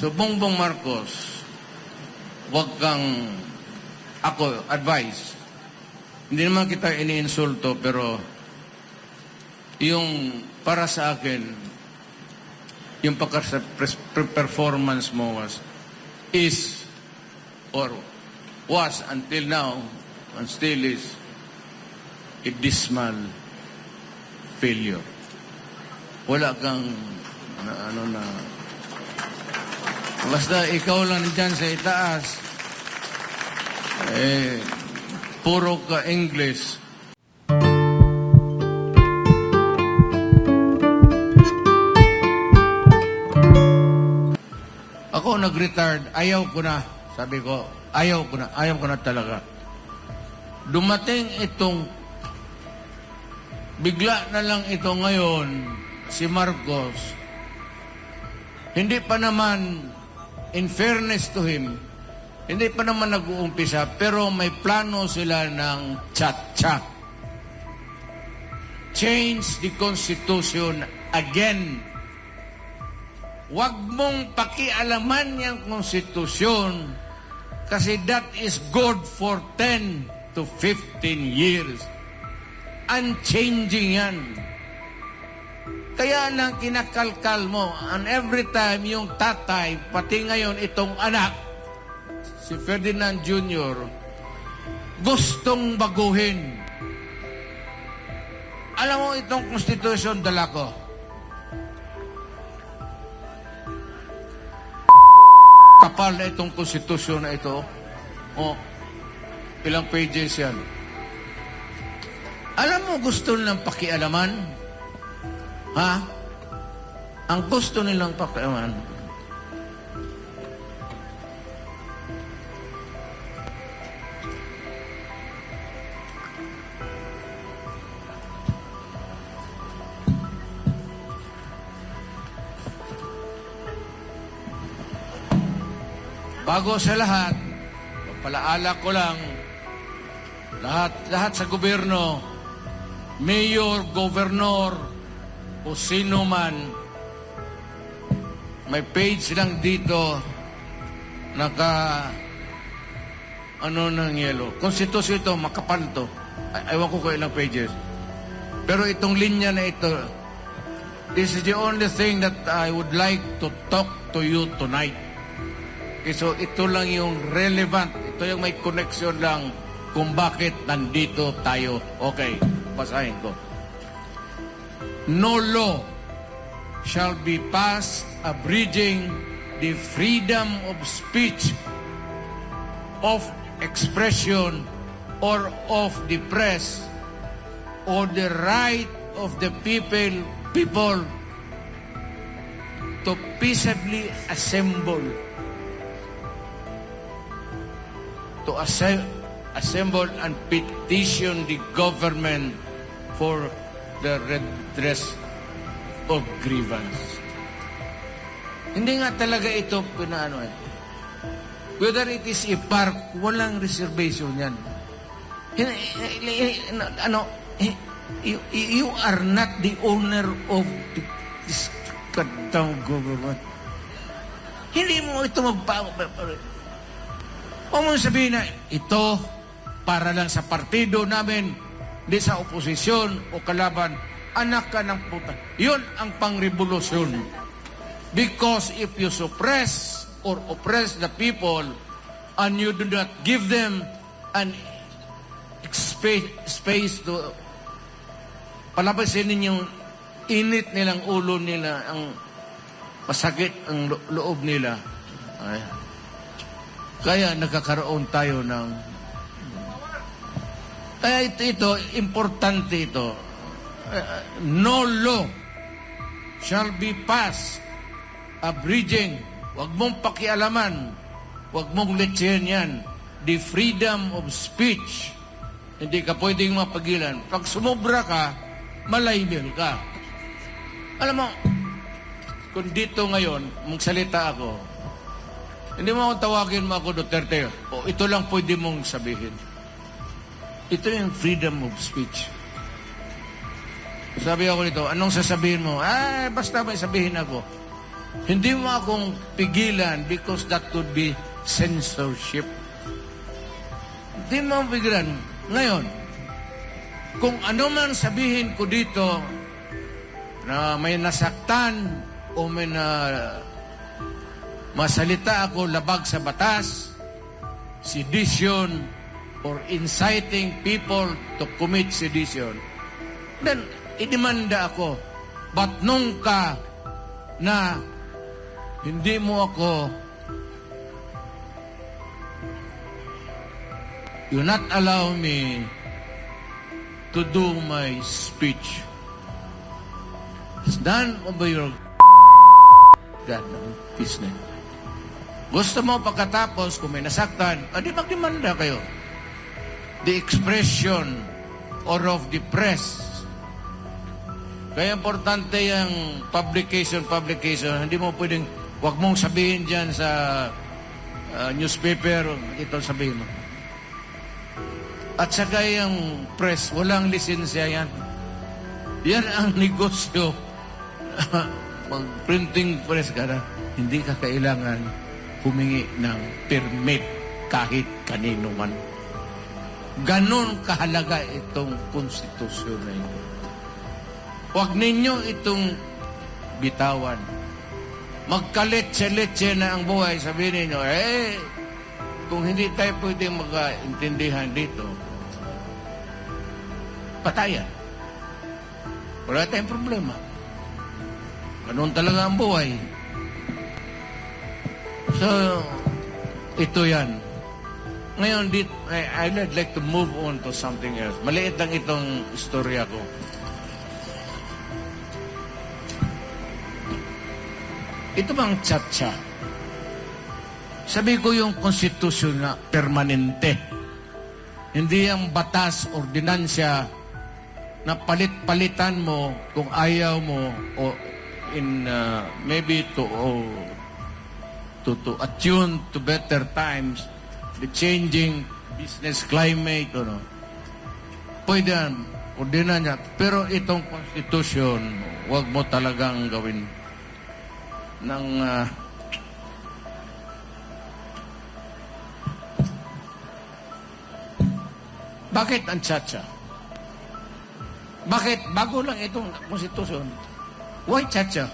So, Bongbong Marcos, wag kang, ako, advice. Hindi naman kita iniinsulto, pero yung para sa akin, yung performance mo is or was until now and still is a dismal failure. Wala kang basta ikaw lang dyan sa itaas, puro ka English. Ako nag-retired, ayaw ko na. Sabi ko, ayaw ko na talaga. Dumating itong, bigla na lang ito ngayon, si Marcos, hindi pa naman, in fairness to him, hindi pa naman nag-uumpisa, pero may plano sila ng chat-chat. Change the Constitution again. Huwag mong pakialaman yung konstitusyon kasi that is good for 10 to 15 years. Unchanging yan. Kaya lang kinakalkal mo, and every time yung tatay, pati ngayon itong anak, si Ferdinand Jr., gustong baguhin. Alam mo itong konstitusyon, dala ko. Kapal na itong konstitusyon na ito. O, ilang pages yan. Alam mo, gusto nilang pakialaman? Ha? Ang gusto nilang pakialaman. Bago sa lahat, palaala ko lang, lahat sa gobyerno, mayor, gobernador, o sino man, may page lang dito, ng yellow. Konstitusyon ito, makapal to. Ewan ko kung ilang pages. Pero itong linya na ito, this is the only thing that I would like to talk to you tonight. Okay, so ito lang yung relevant. Ito yung may connection lang kung bakit nandito tayo. Okay, basahin ko. No law shall be passed abridging the freedom of speech, of expression, or of the press, or the right of the people to peaceably assemble, assemble and petition the government for the redress of grievance. Hindi nga talaga ito pinaano. Whether it is a park, walang reservation yan. You are not the owner of this goddamn government. Hindi mo ito o mo sabihin na, ito para lang sa partido namin, hindi sa oposisyon o kalaban, anak ka ng puta. Yun ang pangrevolusyon. Because if you suppress or oppress the people and you do not give them an space to palabasin ninyong init nilang ulo nila, ang masakit ang loob nila. Ay. Kaya nagkakaroon tayo ng... Kaya ito, importante ito. No law shall be passed abridging. Huwag mong pakialaman. Huwag mong letsayan yan. The freedom of speech. Hindi ka pwedeng mapagilan. Pag sumobra ka, malaybel ka. Alam mo, kung dito ngayon, magsalita ako, hindi mo akong tawagin mo ako Duterte. O ito lang pwede mong sabihin. Ito yung freedom of speech. Sabi ako nito, anong sasabihin mo? Basta may sabihin ako. Hindi mo akong pigilan because that would be censorship. Hindi mo pigilan. Ngayon, kung ano man sabihin ko dito na may nasaktan o may masalita ako labag sa batas, sedition, or inciting people to commit sedition, then idemanda ako. But nung ka na hindi mo ako, you not allow me to do my speech. It's none of your God business. Gusto mo pagkatapos, kung may nasaktan, adi magdemanda kayo. The expression or of the press. Kaya importante yung publication. Hindi mo pwedeng, wag mong sabihin dyan sa newspaper, ito sabihin mo. At saka yung press, walang lisensya yan. Yan ang negosyo. Mag-printing press ka na, hindi ka kailangan humingi ng permit kahit kanino man. Ganon kahalaga itong konstitusyon na ito. Huwag ninyo itong bitawan. Magkaletse-letse na ang buhay. Sabihin ninyo, kung hindi tayo pwedeng magkaintindihan dito, patayan. Wala tayong problema. Ganon talaga ang buhay. So, ito yan. Ngayon, I'd like to move on to something else. Maliit lang itong istorya ko. Ito bang tsa-tsa? Sabi ko yung konstitusyon na permanente. Hindi yung batas, ordinansya na palit-palitan mo kung ayaw mo o in maybe to attune to better times, the changing business climate, pwede yan, ordinansya. Pero itong konstitusyon, huwag mo talagang gawin ng bakit ang tsa-tsa? Bakit? Bago lang itong konstitusyon. Why tsa-tsa?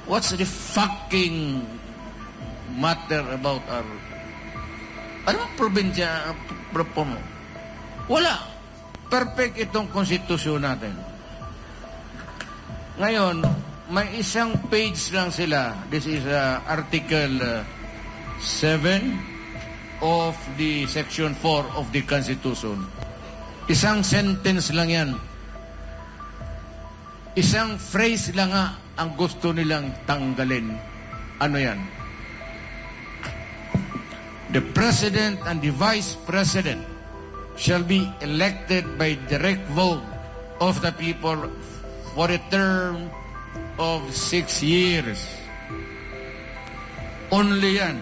What's the fucking matter about our... Ano ang probinsya mo? Wala. Perfect itong konstitusyon natin. Ngayon, may isang page lang sila. This is Article 7 of the Section 4 of the Constitution. Isang sentence lang yan. Isang phrase lang nga ang gusto nilang tanggalin. Ano yan? The President and the Vice President shall be elected by direct vote of the people for a term of 6 years. Only yan.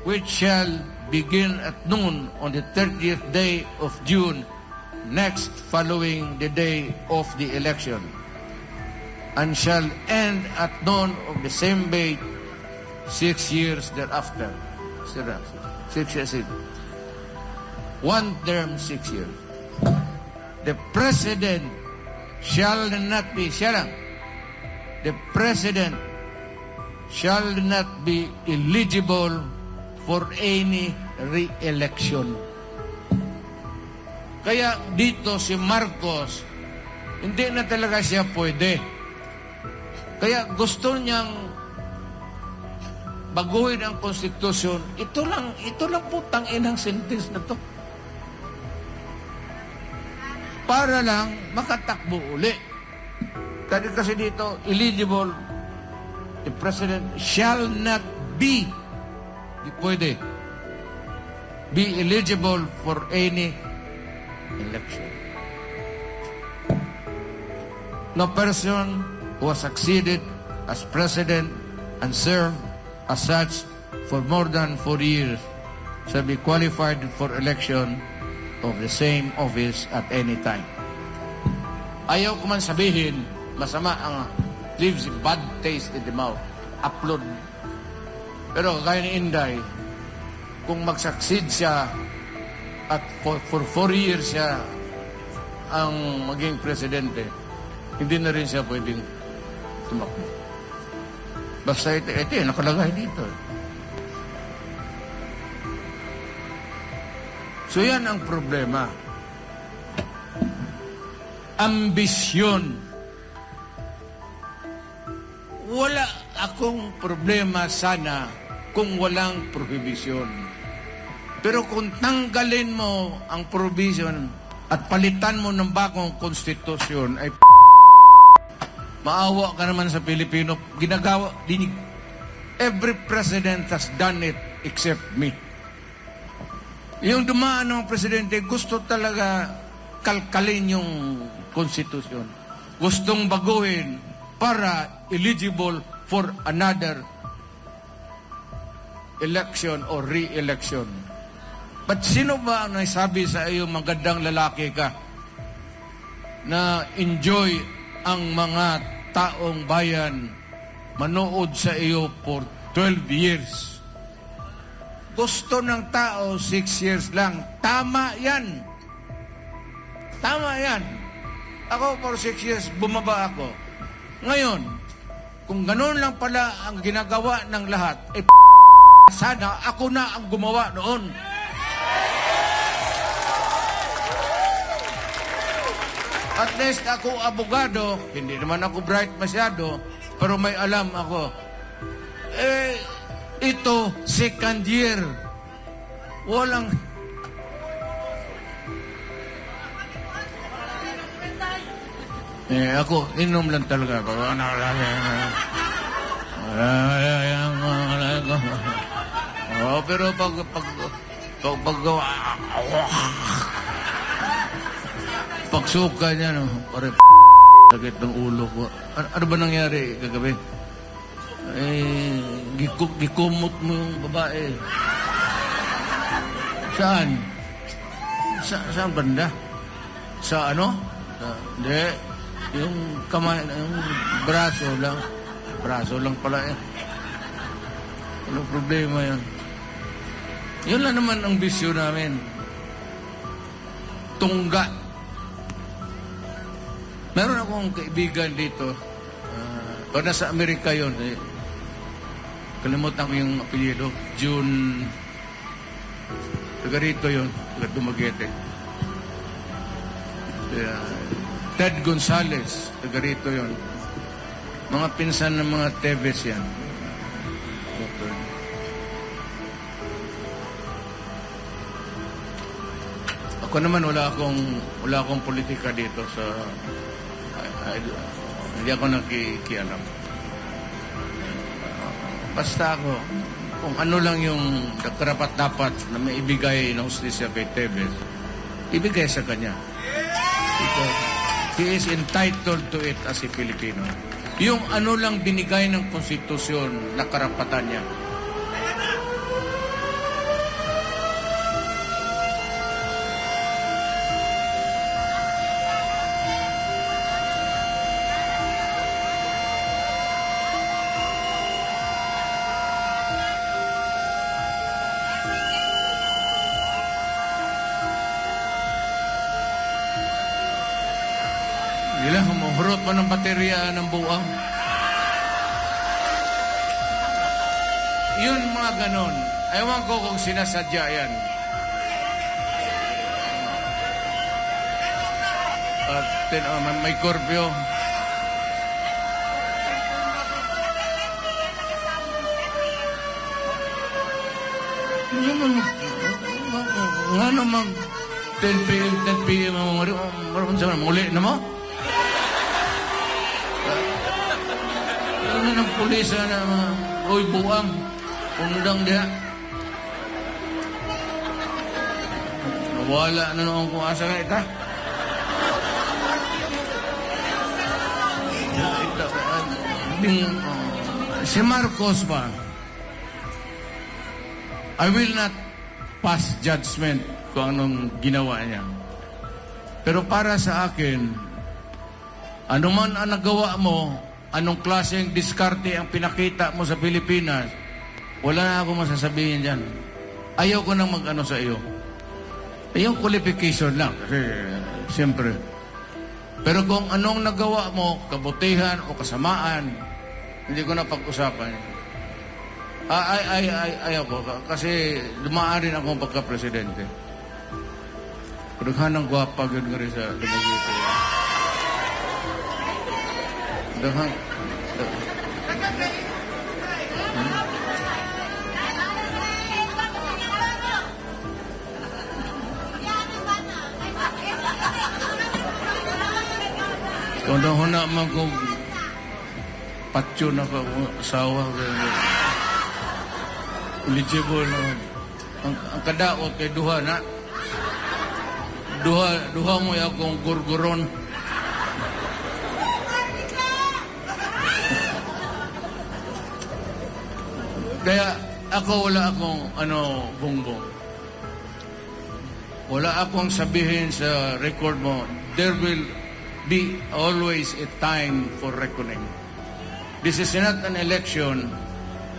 Which shall begin at noon on the 30th day of June next following the day of the election, and shall end at noon of the same day 6 years thereafter. 6 years. One term, 6 years. The President shall not be, the President shall not be eligible for any re-election. Kaya dito si Marcos, hindi na talaga siya pwede. Kaya gusto niyang baguhin ang konstitusyon. Ito lang po tanginang sentence na to. Para lang makatakbo uli. Kasi dito, eligible, the President shall not be, di pwede, be eligible for any election. No person who has succeeded as President and served as such for more than 4 years shall be qualified for election of the same office at any time. Ayaw ko man sabihin masama ang leaves bad taste in the mouth. Upload. Pero kaya ni Inday, kung mag-succeed siya at for 4 years siya ang maging presidente, hindi na rin siya pwedeng tumakbo. Basta ito nakalagay dito. So yan ang problema. Ambisyon. Wala akong problema sana kung walang prohibisyon. Pero kung tanggalin mo ang prohibition at palitan mo ng bagong konstitusyon, ay maawa ka naman sa Pilipino. Ginagawa, dinig. Every president has done it except me. Yung dumaan ng presidente, gusto talaga kalkalin yung konstitusyon. Gustong baguhin para eligible for another election or re-election. But sino ba ang nagsabi sa iyo magandang lalaki ka na enjoy ang mga taong bayan manood sa iyo for 12 years? Gusto ng tao 6 years lang. Tama yan. Tama yan. Ako for 6 years, bumaba ako. Ngayon, kung gano'n lang pala ang ginagawa ng lahat, sana ako na ang gumawa noon. At least ako abogado, hindi naman ako bright masyado, pero may alam ako. Ito, second year. Walang... ako, inom lang talaga. Pero pagsuka niya, no, pare, sakit ng ulo ko. Ano ba nangyari kagabi? Gikumot mo yung babae. Saan? Saan banda? Sa ano? Hindi. Yung kamay, yung braso lang. Braso lang pala yan. Walang problema yan. Yun lang naman ang bisyo namin. Tungga. Meron akong kaibigan dito. Pag nasa Amerika yun, kalimutan ko yung apelyido. June. Taga rito yun. Taga Dumaguete. Ted Gonzales. Taga rito yun. Mga pinsan ng mga Teves yan. Ako naman wala akong politika dito sa hindi ako nakikialam. Basta ako, kung ano lang yung karapat-dapat na maibigay ng hustisya kay Teves, ibigay sa kanya. He is entitled to it as a Filipino. Yung ano lang binigay ng konstitusyon na karapatan niya. Nila, humuhurot mo ng baterya ng buwang. Yun mga ganon. Ewan ko kung sinasadya yan. At may korpyo. Nga naman 10 p.m. muli na mo? Ano ng pulisa na uy buang undang diha wala na noong kung asa nga ita si Marcos ba I will not pass judgment kung anong ginawa niya, pero para sa akin Ano man ang nagawa mo, anong klaseng diskarte ang pinakita mo sa Pilipinas, wala na ako masasabihin dyan. Ayaw ko nang mag-ano sa iyo. Yung qualification lang, kasi siyempre. Pero kung anong nagawa mo, kabutihan o kasamaan, hindi ko na pag-usapan. Ayaw ko, kasi dumaan rin akong pagka-presidente. Daghanang gwapa gud nga rin sa Dumaguete. Daghang... Kung huna man kong patyo na ka asawa, eligible na. Ang kadaot kay duha na. Duha mo akong gurguron. Kaya ako wala akong bongbong. Wala akong sabihin sa record mo, there will be always a time for reckoning. This is not an election.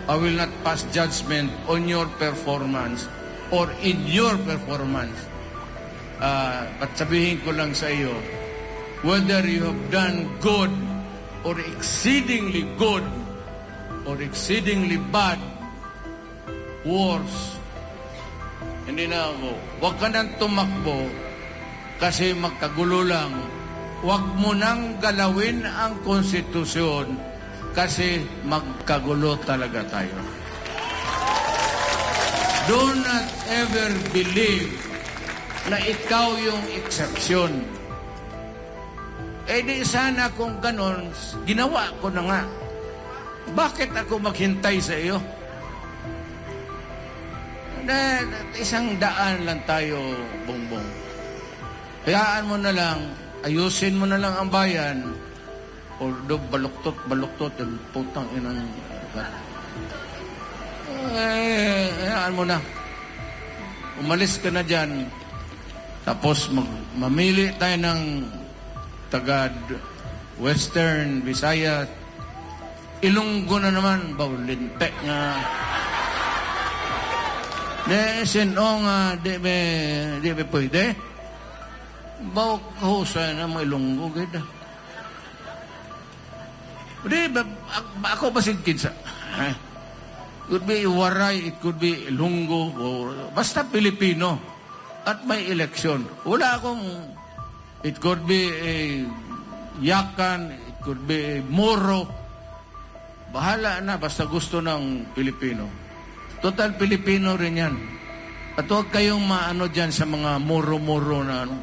I will not pass judgment on your performance or in your performance. At sabihin ko lang sa iyo, whether you have done good or exceedingly good or exceedingly bad, worse, hindi na ako. Huwag ka nang tumakbo kasi magkagulo lang. Huwag mo nang galawin ang konstitusyon kasi magkagulo talaga tayo. Do not ever believe na ikaw yung exception. Eh di sana kung ganon, ginawa ko na nga. Bakit ako maghintay sa iyo? Isang daan lang tayo, Bongbong. Hayaan mo na lang, ayusin mo na lang ang bayan, although baluktot, yung putang inang... hayaan mo na. Umalis ka na dyan, tapos mamili tayo ng tagad, Western, Visayas, Ilonggo na naman, bawlinte nga. Sinong di be pwede. Bawa kahusa na mga Ilonggo, ganda. Di ba, ako ba sigkid sa... It could be Waray, it could be Ilonggo, or basta Pilipino. At may eleksyon. Wala akong... It could be a Yakan, it could be a Moro. Bahala na, basta gusto ng Pilipino. Total Pilipino rin yan. At huwag kayong maano dyan sa mga muro-muro na ano.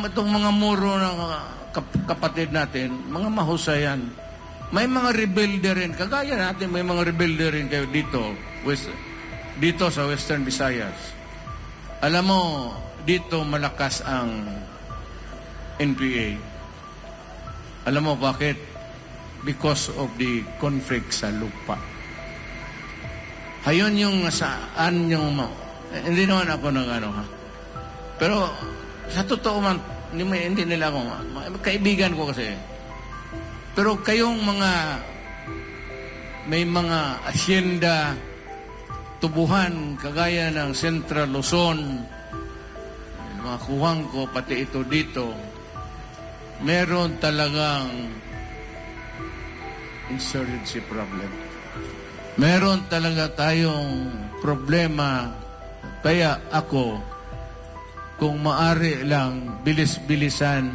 Itong mga muro na kapatid natin, mga mahusayan. May mga rebelde rin. Kagaya natin, may mga rebelde rin kayo dito. Dito sa Western Visayas. Alam mo, dito malakas ang NPA. Alam mo bakit? Because of the conflict sa lupa. Hayon yung saan yung... Hindi naman ako ng ano ha. Pero sa totoo man, hindi nila ako... Kaibigan ko kasi. Pero kayong mga... May mga asyenda, tubuhan, kagaya ng Central Luzon, mga kuwang ko, pati ito dito, meron talagang insurgency problem. Meron talaga tayong problema. Kaya ako, kung maari lang, bilis-bilisan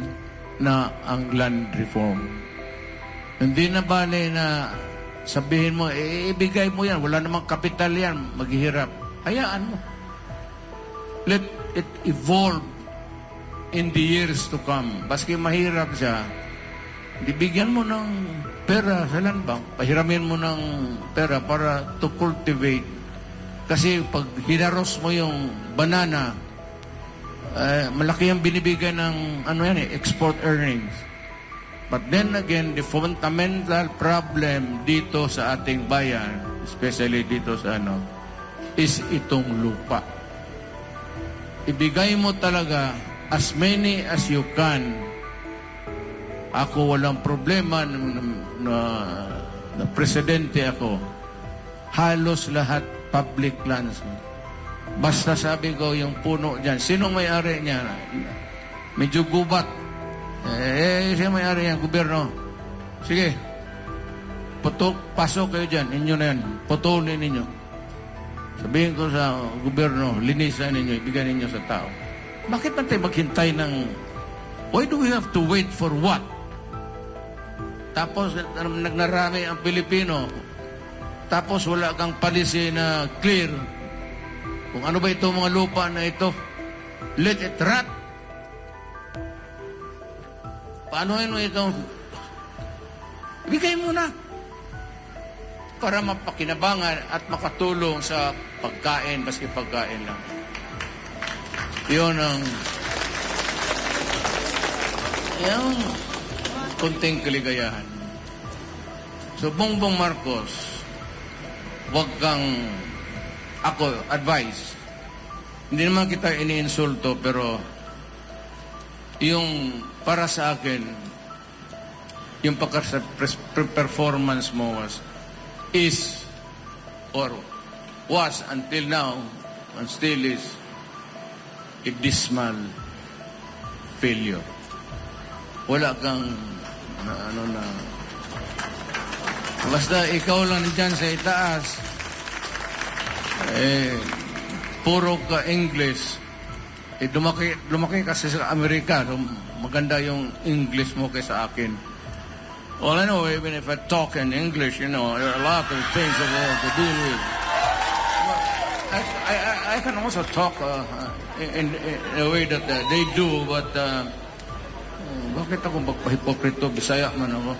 na ang land reform. Hindi na bale na sabihin mo, ibigay mo yan, wala namang kapital yan, maghihirap. Hayaan mo. Let it evolve in the years to come. Baski mahirap siya, bibigyan mo ng pera sa land bank, pahiramin mo ng pera para to cultivate. Kasi pag hinaros mo yung banana, malaki ang binibigay ng export earnings. But then again, the fundamental problem dito sa ating bayan, especially dito sa is itong lupa. Ibigay mo talaga as many as you can ako walang problema na presidente ako. Halos lahat public lands. Basta sabi ko, yung puno dyan, sinong may-ari niya? Medyo gubat. Siya may-ari yan, gobyerno. Sige, pasok kayo dyan, inyo na yan, putulin ninyo. Sabihin ko sa gobyerno, linisan ninyo, ibigay ninyo sa tao. Bakit man tayo maghintay ng... Why do we have to wait for what? Tapos nagnarami ang Pilipino. Tapos wala kang policy na clear. Kung ano ba ito mga lupa na ito, let it rot. Paano yun ito? Bigay mo na. Para mapakinabangan at makatulong sa pagkain, baski pagkain lang. Yun ang yung kunting kaligayahan. So, Bongbong Marcos, wag kang, ako, advice. Hindi naman kita iniinsulto, pero yung para sa akin, yung performance mo is, or was until now, and still is, a dismal failure. Wala kang, basta ikaw lang dyan sa itaas, puro ka English. Lumaki kasi sa Amerika, so maganda yung English mo kaysa akin. Well, I know, even if I talk in English, there are a lot of things that we have to deal with. I can also talk in a way that they do, but bakit ako magpahipokrito? Bisaya man ako.